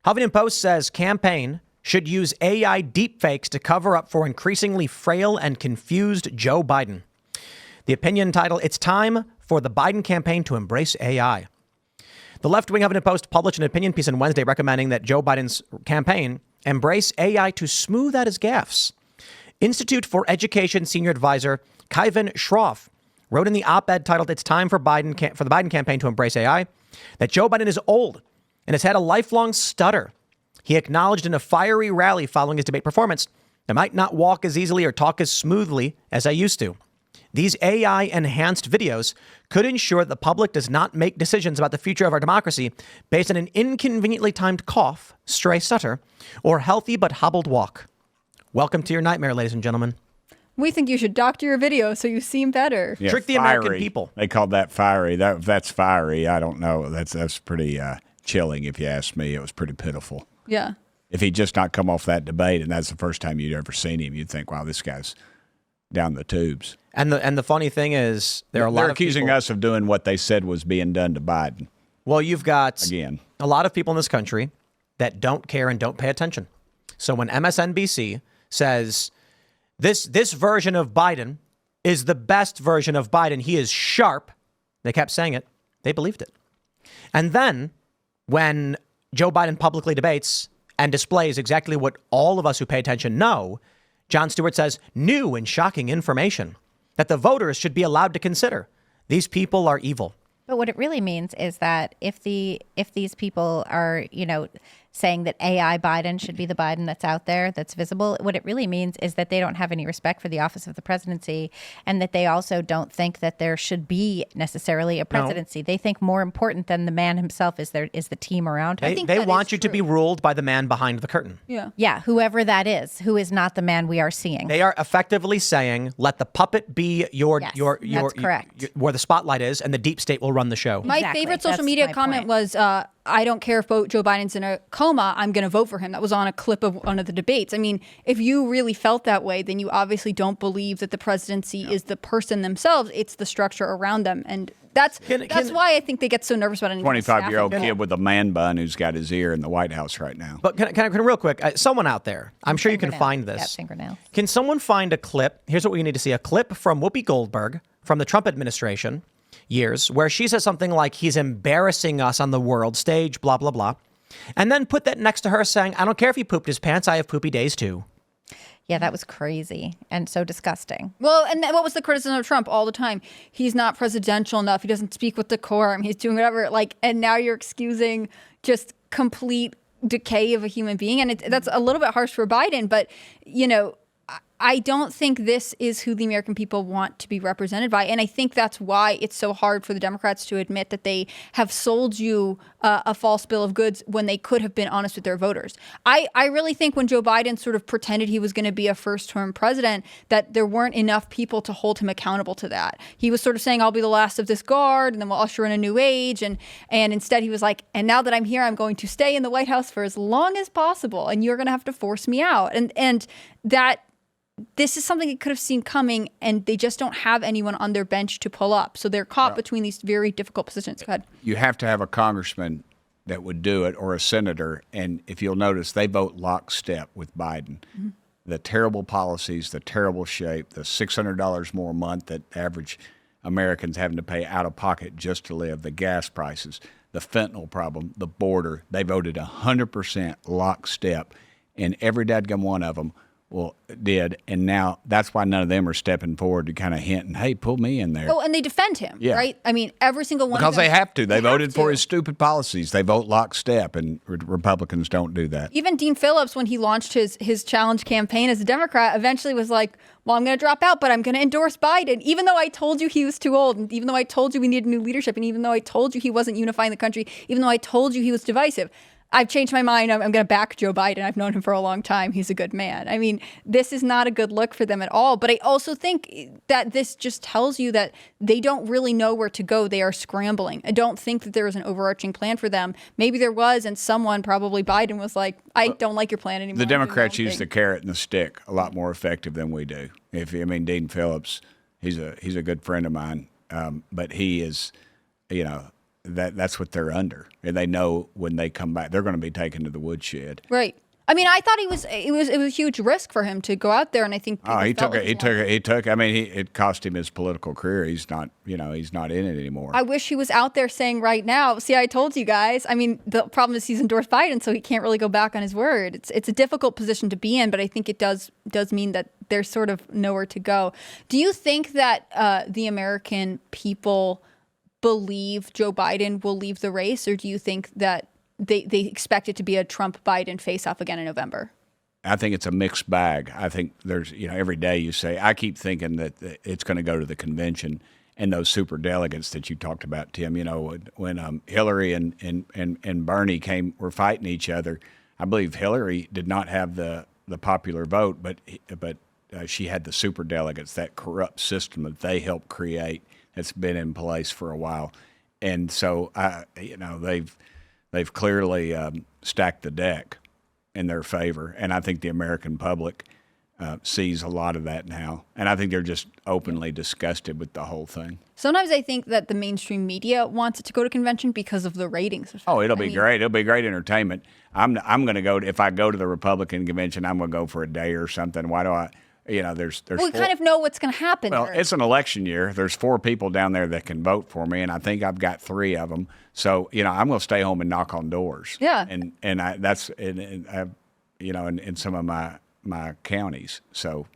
Huffington Post says campaign should use AI deepfakes to cover up for increasingly frail and confused Joe Biden. The opinion title, It's Time for the Biden Campaign to Embrace AI. The left-wing Huffington Post published an opinion piece on Wednesday recommending that Joe Biden's campaign embrace AI to smooth out his gaffes. Institute for Education senior advisor Kaivan Shroff wrote in the op-ed titled It's Time for the Biden Campaign to Embrace AI that Joe Biden is old and has had a lifelong stutter. He acknowledged in a fiery rally following his debate performance, I might not walk as easily or talk as smoothly as I used to. These AI-enhanced videos could ensure that the public does not make decisions about the future of our democracy based on an inconveniently timed cough, stray stutter, or healthy but hobbled walk. Welcome to your nightmare, ladies and gentlemen. We think you should doctor your video so you seem better. Yeah, Trick the American people. They called that fiery. That's fiery. I don't know. That's pretty chilling, if you ask me. It was pretty pitiful. Yeah. If he'd just not come off that debate, and that's the first time you'd ever seen him, you'd think, wow, this guy's down the tubes. And the funny thing is, they're accusing us of doing what they said was being done to Biden. Well, you've got again a lot of people in this country that don't care and don't pay attention. So when MSNBC says this version of Biden is the best version of Biden, he is sharp, they kept saying it, they believed it. And then when Joe Biden publicly debates and displays exactly what all of us who pay attention know, Jon Stewart says new and shocking information that the voters should be allowed to consider. These people are evil. But what it really means is that if these people are, saying that AI Biden should be the Biden that's out there, that's visible, what it really means is that they don't have any respect for the office of the presidency, and that they also don't think that there should be necessarily a presidency. No. They think more important than the man himself is the team around him. They want you to be ruled by the man behind the curtain. Yeah, whoever that is, who is not the man we are seeing. They are effectively saying, let the puppet be your that's correct. Where the spotlight is, and the deep state will run the show. My favorite social media comment was, I don't care if Joe Biden's in a coma, I'm going to vote for him. That was on a clip of one of the debates. I mean, if you really felt that way, then you obviously don't believe that the presidency is the person themselves. It's the structure around them. And that's why I think they get so nervous about it. 25-year-old kid with a man bun who's got his ear in the White House right now. But can I real quick, someone out there, I'm sure you can find this. Can someone find a clip? Here's what we need to see. A clip from Whoopi Goldberg from the Trump administration years where she says something like he's embarrassing us on the world stage, blah, blah, blah. And then put that next to her saying, I don't care if he pooped his pants. I have poopy days, too. Yeah, that was crazy and so disgusting. Well, and what was the criticism of Trump all the time? He's not presidential enough. He doesn't speak with decorum. He's doing whatever. And now you're excusing just complete decay of a human being. And that's a little bit harsh for Biden. But, I don't think this is who the American people want to be represented by. And I think that's why it's so hard for the Democrats to admit that they have sold you a false bill of goods when they could have been honest with their voters. I really think when Joe Biden sort of pretended he was going to be a first-term president, that there weren't enough people to hold him accountable to that. He was sort of saying, I'll be the last of this guard, and then we'll usher in a new age. And instead he was like, and now that I'm here, I'm going to stay in the White House for as long as possible, and you're going to have to force me out. And that... This is something they could have seen coming, and they just don't have anyone on their bench to pull up. So they're caught between these very difficult positions. Go ahead. You have to have a congressman that would do it or a senator. And if you'll notice, they vote lockstep with Biden. Mm-hmm. The terrible policies, the terrible shape, the $600 more a month that average Americans having to pay out of pocket just to live, the gas prices, the fentanyl problem, the border. They voted 100% lockstep, and every dadgum one of them did, and now that's why none of them are stepping forward to kind of hint and, hey, pull me in there. Oh, and they defend him, right? I mean, every single one because of them. They have to. They voted for his stupid policies. They vote lockstep, and Republicans don't do that. Even Dean Phillips, when he launched his challenge campaign as a Democrat, eventually was like, well, I'm going to drop out, but I'm going to endorse Biden, even though I told you he was too old, and even though I told you we needed new leadership, and even though I told you he wasn't unifying the country, even though I told you he was divisive. I've changed my mind. I'm going to back Joe Biden. I've known him for a long time. He's a good man. I mean, this is not a good look for them at all. But I also think that this just tells you that they don't really know where to go. They are scrambling. I don't think that there is an overarching plan for them. Maybe there was, and someone, probably Biden, was like, I don't like your plan anymore. The Democrats use the carrot and the stick a lot more effective than we do. Dean Phillips, he's a good friend of mine, but he is, that's what they're under, and they know when they come back, they're going to be taken to the woodshed. Right. I mean, I thought it was a huge risk for him to go out there, and I think He took. I mean, it cost him his political career. He's not in it anymore. I wish he was out there saying right now, see, I told you guys. I mean, the problem is he's endorsed Biden, so he can't really go back on his word. It's a difficult position to be in, but I think it does mean that there's sort of nowhere to go. Do you think that the American people believe Joe Biden will leave the race, or do you think that they expect it to be a Trump-Biden face-off again in November? I think it's a mixed bag. I think there's, every day you say, I keep thinking that it's going to go to the convention and those super delegates that you talked about, Tim. When Hillary and Bernie were fighting each other, I believe Hillary did not have the popular vote, but she had the super delegates, that corrupt system that they helped create that's been in place for a while. And so, they've clearly stacked the deck in their favor, and I think the American public sees a lot of that now, and I think they're just openly disgusted with the whole thing. Sometimes I think that the mainstream media wants it to go to convention because of the ratings. Oh, it'll be great. It'll be great entertainment. I'm going to go if I go to the Republican convention, I'm going to go for a day or something. Why do I? There's. We kind of know what's going to happen. Well, there. It's an election year. There's 4 people down there that can vote for me, and I think I've got 3 of them. So I'm going to stay home and knock on doors. Yeah. That's in some of my counties. So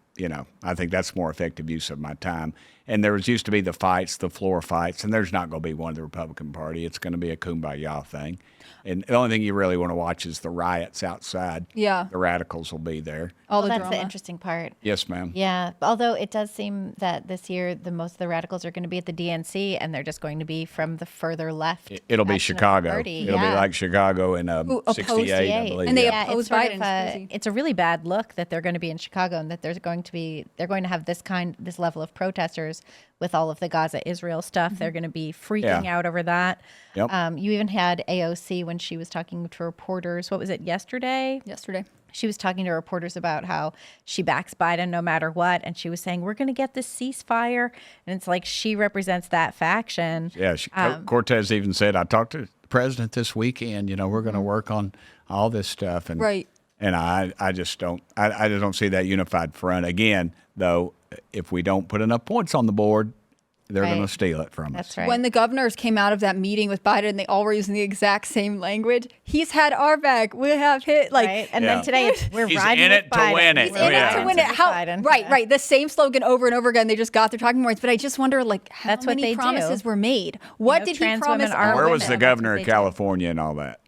I think that's more effective use of my time. And there used to be the floor fights, and there's not going to be one of the Republican Party. It's going to be a kumbaya thing. And the only thing you really want to watch is the riots outside. Yeah. The radicals will be there. That's the interesting part. Yes, ma'am. Yeah. Although it does seem that this year most of the radicals are going to be at the DNC, and they're just going to be from the further left. It'll be Chicago. Party. It'll be like Chicago in 68, I believe. And they it's oppose Biden. It's a really bad look that they're going to be in Chicago, and that they're going to have this level of protesters with all of the Gaza-Israel stuff. They're going to be freaking out over that. Yep. You even had AOC when she was talking to reporters. What was it, yesterday? Yesterday. She was talking to reporters about how she backs Biden no matter what. And she was saying, we're going to get this ceasefire. And it's like she represents that faction. Yeah. Cortez even said, I talked to the president this weekend. We're going to work on all this stuff. And, right. And I just don't see that unified front. Again, though, if we don't put enough points on the board, they're going to steal it from us. That's right. When the governors came out of that meeting with Biden, they all were using the exact same language. He's had our back. We have hit right. And then today we're He's riding in it with Biden. to win it. He's in it to win it. Right. The same slogan over and over again. They just got their talking points. But I just wonder, how That's what many they promises do. were made? What did he promise our Where was women? the governor of California and all that?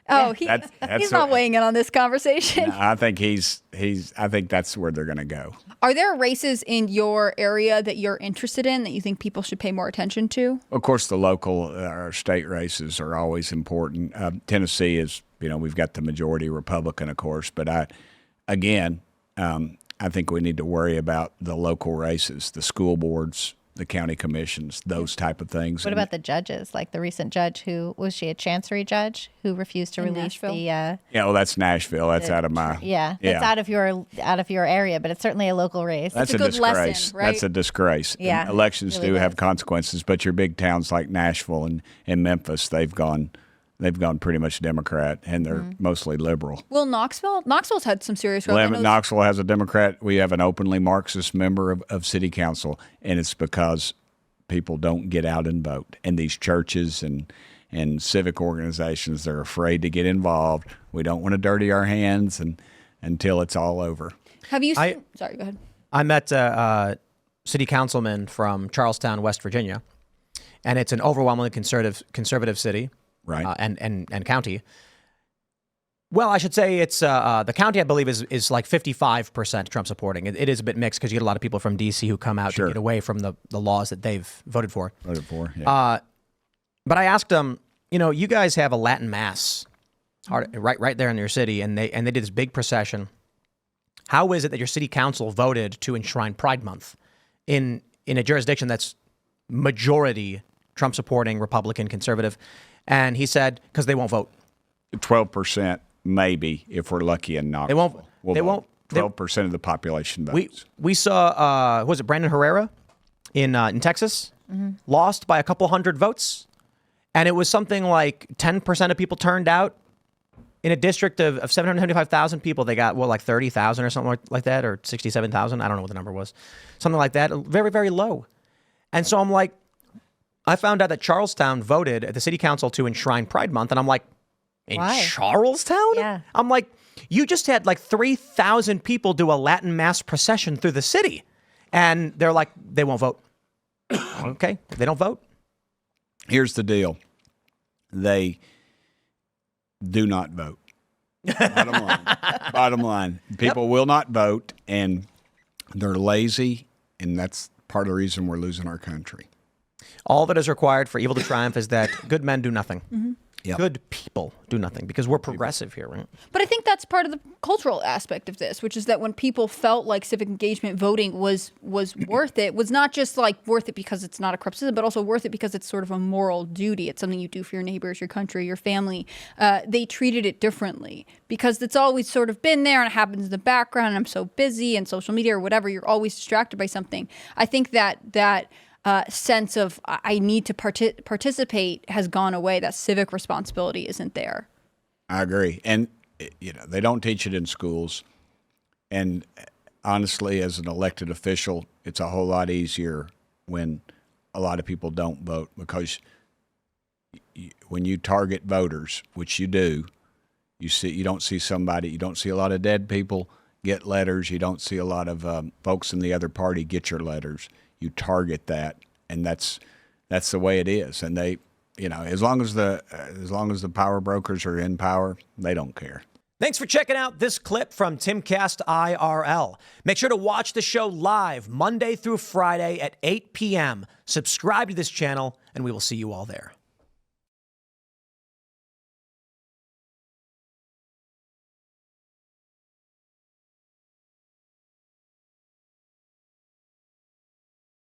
Oh, That's he's not weighing in on this conversation. No, I think I think that's where they're going to go. Are there races in your area that you're interested in that you think people should pay more attention to? Of course, the local or state races are always important. Tennessee is, we've got the majority Republican, of course, but I think we need to worry about the local races, the school boards, the county commissions, those type of things. What about the judges? Like the recent judge was she a chancery judge who refused to release Nashville? That's Nashville. That's out of my that's out of your area, but it's certainly a local race. That's a a good disgrace. lesson, right? That's a disgrace. Yeah, And elections really do have does. consequences, but your big towns like Nashville and Memphis, they've gone pretty much Democrat, and they're mostly liberal. Well, Knoxville's had some serious problems. Knoxville has a Democrat. We have an openly Marxist member of city council, and it's because people don't get out and vote. And these churches and civic organizations, they're afraid to get involved. We don't want to dirty our hands until it's all over. Have you seen... Sorry, go ahead. I met a city councilman from Charlestown, West Virginia, and it's an overwhelmingly conservative city. Right. And county. Well, I should say it's the county, I believe, is like 55% Trump supporting. It is a bit mixed because you get a lot of people from D.C. who come out to get away from the laws that they've voted for. Yeah. But I asked them, you guys have a Latin mass right there in your city, and they did this big procession. How is it that your city council voted to enshrine Pride Month in a jurisdiction that's majority Trump supporting, Republican, conservative? And he said, because they won't vote. 12% maybe if we're lucky in Knoxville. They won't. 12% of the population votes. We saw, was it Brandon Herrera in Texas? Lost by a couple hundred votes. And it was something like 10% of people turned out. In a district of 775,000 people, they got, like 30,000 or something like that, or 67,000. I don't know what the number was. Something like that. Very, very low. And so I'm like, I found out that Charlestown voted at the city council to enshrine Pride Month. And I'm like, in Why? Charlestown? Yeah. I'm like, you just had like 3,000 people do a Latin mass procession through the city. And they're like, they won't vote. Okay, they don't vote. Here's the deal. They do not vote. Bottom line. Bottom line. People will not vote, and they're lazy, and that's part of the reason we're losing our country. All that is required for evil to triumph is that good men do nothing. Mm-hmm. Yep. Good people do nothing, because we're progressive here, right? But I think that's part of the cultural aspect of this, which is that when people felt like civic engagement voting was worth it, was not just like worth it because it's not a corrupt system, but also worth it because it's sort of a moral duty. It's something you do for your neighbors, your country, your family. They treated it differently because it's always sort of been there and it happens in the background. And I'm so busy and social media or whatever, you're always distracted by something. I think that sense of I need to participate has gone away. That civic responsibility isn't there. I agree. And, they don't teach it in schools. And honestly, as an elected official, it's a whole lot easier when a lot of people don't vote, because when you target voters, which you do, you don't see a lot of dead people get letters. You don't see a lot of folks in the other party get your letters. You target that, and that's the way it is. And they, as long as the power brokers are in power, they don't care. Thanks for checking out this clip from Timcast IRL. Make sure to watch the show live Monday through Friday at 8 p.m. Subscribe to this channel, and we will see you all there.